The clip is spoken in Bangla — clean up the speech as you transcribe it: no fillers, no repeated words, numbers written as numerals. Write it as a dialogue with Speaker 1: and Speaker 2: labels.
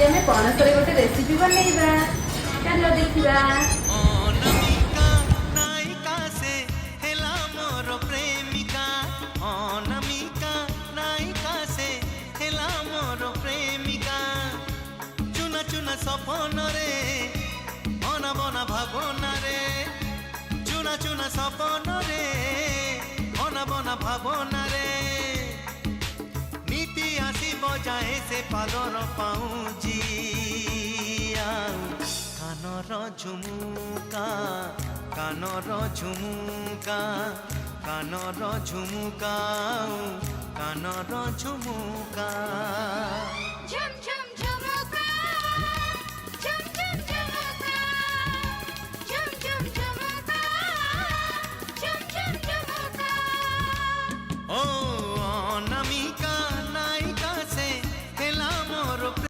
Speaker 1: ଆଜି ଆମେ ପଣସରେ ଗୋଟେ ରେସିପି ବନେଇବା। ଚାଲ ଦେଖିବା।
Speaker 2: অনামিকা নায়িকা সে হেলা মোর প্রেমিকা অনামিকা নায়িকা সে হেলা মোর প্রেমিকা চুনা চুনা স্বপ্নরে অনাবনা ভাবনারে চুনা চুনা স্বপ্নরে অনাবনা ভাবনারে নীতি আসিব যায় সে পাদর পাউজি কানর ঝুমুকা কানর ঝুমুকা কানর ঝুমুকা কানর ঝুমুকা